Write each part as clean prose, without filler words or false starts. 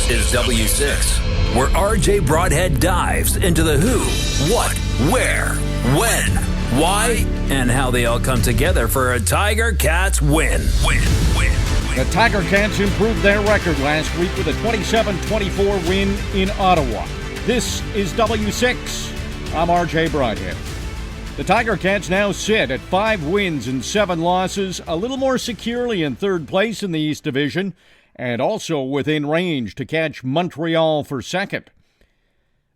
This is W6, where RJ Broadhead dives into the who, what, where, when, why, and how they all come together for a Tiger Cats win. The Tiger Cats improved their record last week with a 27-24 win in Ottawa. This is W6. I'm RJ Broadhead. The Tiger Cats now sit at 5 wins and 7 losses, a little more securely in third place in the East Division, and also within range to catch Montreal for second.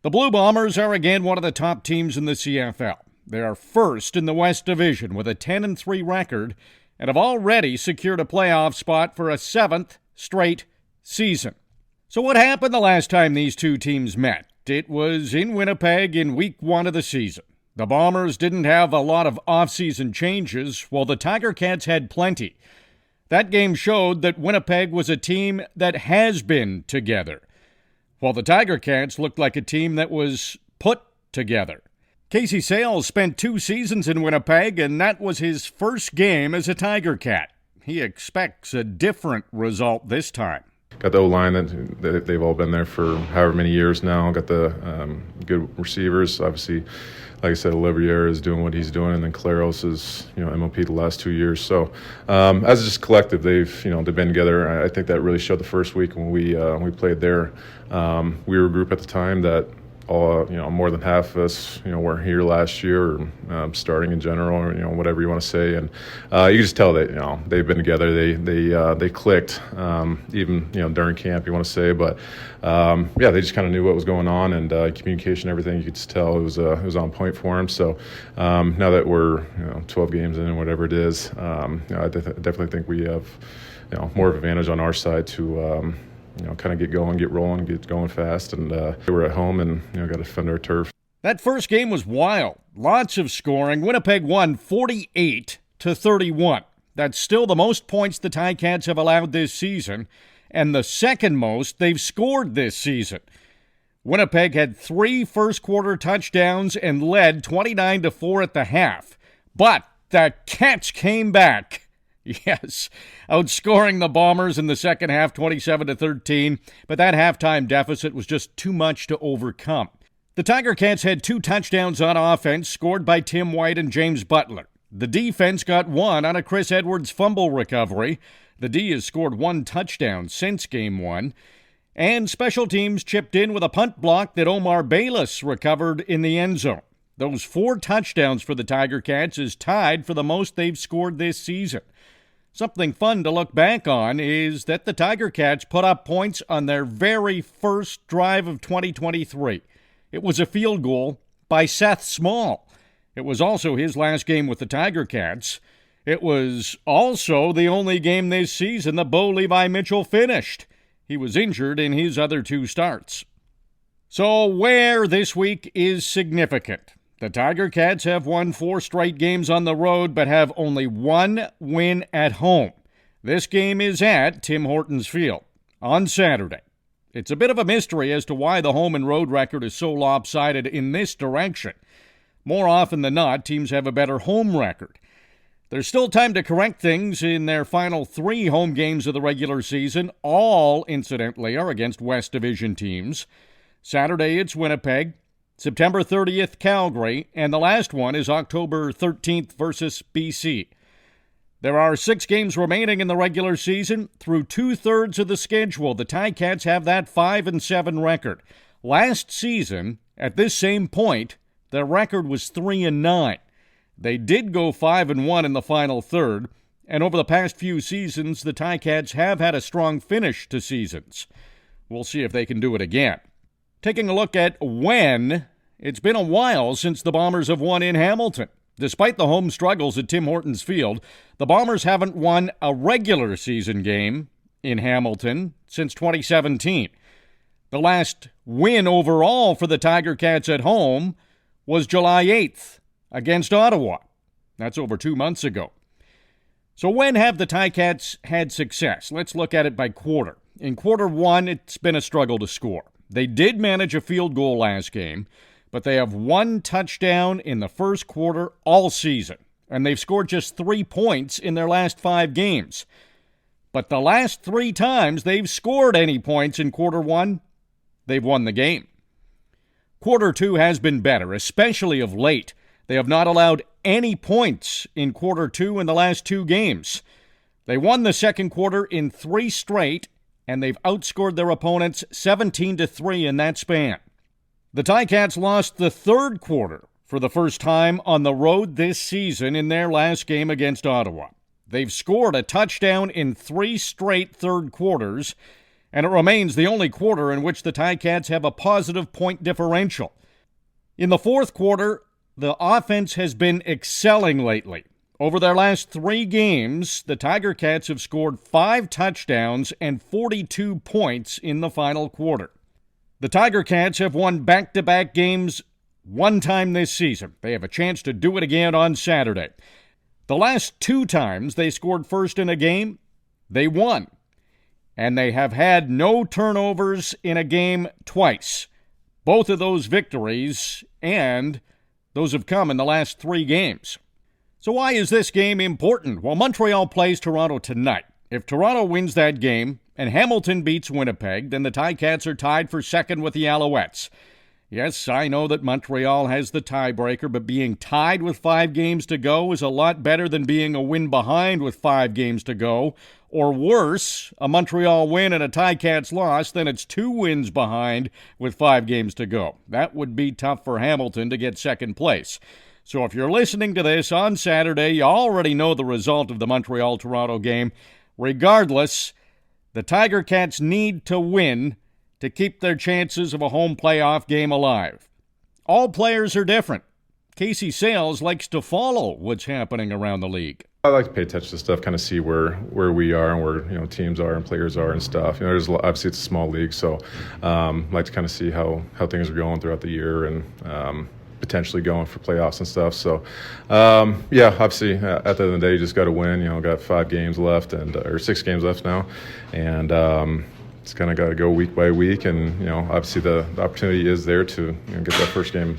The Blue Bombers are again one of the top teams in the CFL. They are first in the West Division with a 10-3 record and have already secured a playoff spot for a 7th straight season. So what happened the last time these two teams met? It was in Winnipeg in Week 1 of the season. The Bombers didn't have a lot of off-season changes, while the Tiger Cats had plenty. That game showed that Winnipeg was a team that has been together, while the Tiger Cats looked like a team that was put together. Casey Sayles spent 2 seasons in Winnipeg, and that was his first game as a Tiger Cat. He expects a different result this time. Got the O-line that they've all been there for however many years now. Got the good receivers. Obviously, like I said, Olivier is doing what he's doing, and then Claros is, MOP the last 2 years. So, as just collective, they've been together. I think that really showed the first week when we played there. We were a group at the time that all, more than half of us, weren't here last year, or starting in general, or whatever you want to say, and you just tell that they've been together. They clicked, even during camp, you want to say, but they just kind of knew what was going on, and communication, everything, you could just tell it was on point for them. So now that we're 12 games in, whatever it is, I definitely think we have more of an advantage on our side to. Kind of get going, get rolling, get going fast, and we're at home and got to defend our turf. That first game was wild. Lots of scoring. Winnipeg won 48-31. That's still the most points the Ticats have allowed this season, and the second most they've scored this season. Winnipeg had 3 first-quarter touchdowns and led 29-4 at the half, but the Cats came back. Yes, outscoring the Bombers in the second half 27-13, but that halftime deficit was just too much to overcome. The Tiger Cats had 2 touchdowns on offense scored by Tim White and James Butler. The defense got 1 on a Chris Edwards fumble recovery. The D has scored 1 touchdown since Game 1. And special teams chipped in with a punt block that Omar Bayless recovered in the end zone. Those 4 touchdowns for the Tiger Cats is tied for the most they've scored this season. Something fun to look back on is that the Tiger Cats put up points on their very first drive of 2023. It was a field goal by Seth Small. It was also his last game with the Tiger Cats. It was also the only game this season that Bo Levi Mitchell finished. He was injured in his other 2 starts. So where this week is significant. The Tiger Cats have won 4 straight games on the road, but have only 1 win at home. This game is at Tim Hortons Field on Saturday. It's a bit of a mystery as to why the home and road record is so lopsided in this direction. More often than not, teams have a better home record. There's still time to correct things in their final 3 home games of the regular season. All, incidentally, are against West Division teams. Saturday, it's Winnipeg. September 30th, Calgary, and the last one is October 13th versus BC. There are 6 games remaining in the regular season. Through 2/3 of the schedule, the Ticats have that 5-7 record. Last season, at this same point, their record was 3-9. They did go 5-1 in the final third, and over the past few seasons, the Ticats have had a strong finish to seasons. We'll see if they can do it again. Taking a look at when, it's been a while since the Bombers have won in Hamilton. Despite the home struggles at Tim Hortons Field, the Bombers haven't won a regular season game in Hamilton since 2017. The last win overall for the Tiger Cats at home was July 8th against Ottawa. That's over 2 months ago. So when have the Ticats had success? Let's look at it by quarter. In quarter 1, it's been a struggle to score. They did manage a field goal last game, but they have 1 touchdown in the first quarter all season, and they've scored just 3 points in their last 5 games. But the last 3 times they've scored any points in quarter one, they've won the game. Quarter two has been better, especially of late. They have not allowed any points in quarter two in the last 2 games. They won the second quarter in 3 straight, and they've outscored their opponents 17-3 in that span. The Ticats lost the third quarter for the first time on the road this season in their last game against Ottawa. They've scored a touchdown in 3 straight third quarters, and it remains the only quarter in which the Ticats have a positive point differential. In the fourth quarter, the offense has been excelling lately. Over their last 3 games, the Tiger Cats have scored 5 touchdowns and 42 points in the final quarter. The Tiger Cats have won back-to-back games 1 time this season. They have a chance to do it again on Saturday. The last 2 times they scored first in a game, they won. And they have had no turnovers in a game twice. Both of those victories, and those have come in the last 3 games. So why is this game important? Well, Montreal plays Toronto tonight. If Toronto wins that game and Hamilton beats Winnipeg, then the Ticats are tied for second with the Alouettes. Yes, I know that Montreal has the tiebreaker, but being tied with 5 games to go is a lot better than being a win behind with 5 games to go. Or worse, a Montreal win and a Ticats loss, then it's 2 wins behind with 5 games to go. That would be tough for Hamilton to get second place. So if you're listening to this on Saturday, you already know the result of the Montreal-Toronto game. Regardless, the Tiger Cats need to win to keep their chances of a home playoff game alive. All players are different. Casey Sayles likes to follow what's happening around the league. I like to pay attention to stuff, kind of see where we are and where teams are and players are and stuff. There's obviously it's a small league, so like to kind of see how things are going throughout the year and potentially going for playoffs and stuff. So obviously at the end of the day, you just got to win. Got 5 games left or 6 games left now, and it's kind of got to go week by week. And obviously the opportunity is there to get that first game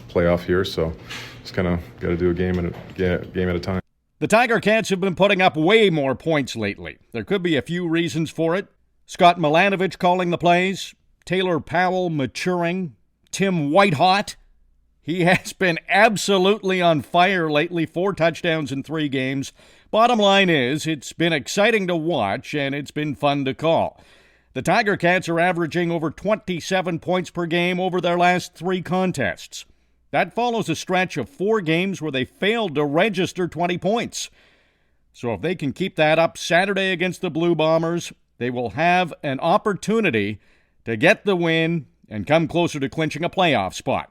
playoff here. So just kind of got to do a game at a time. The Tiger Cats have been putting up way more points lately. There could be a few reasons for it. Scott Milanovich calling the plays, Taylor Powell maturing, Tim Whitehot. He has been absolutely on fire lately, 4 touchdowns in 3 games. Bottom line is, it's been exciting to watch, and it's been fun to call. The Tiger Cats are averaging over 27 points per game over their last 3 contests. That follows a stretch of 4 games where they failed to register 20 points. So if they can keep that up Saturday against the Blue Bombers, they will have an opportunity to get the win and come closer to clinching a playoff spot.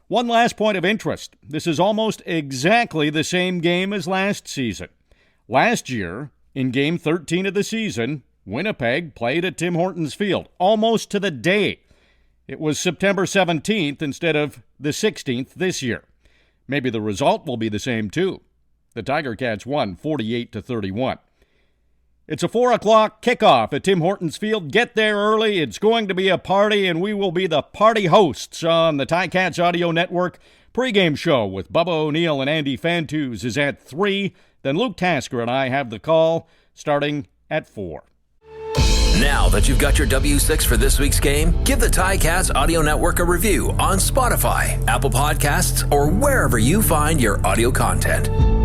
One last point of interest. This is almost exactly the same game as last season. Last year, in Game 13 of the season, Winnipeg played at Tim Hortons Field, almost to the day. It was September 17th instead of the 16th this year. Maybe the result will be the same, too. The Tiger Cats won 48-31. It's a 4 o'clock kickoff at Tim Hortons Field. Get there early. It's going to be a party, and we will be the party hosts on the Ticats Audio Network. Pre-game show with Bubba O'Neill and Andy Fantus is at 3. Then Luke Tasker and I have the call starting at 4. Now that you've got your W6 for this week's game, give the Ticats Audio Network a review on Spotify, Apple Podcasts, or wherever you find your audio content.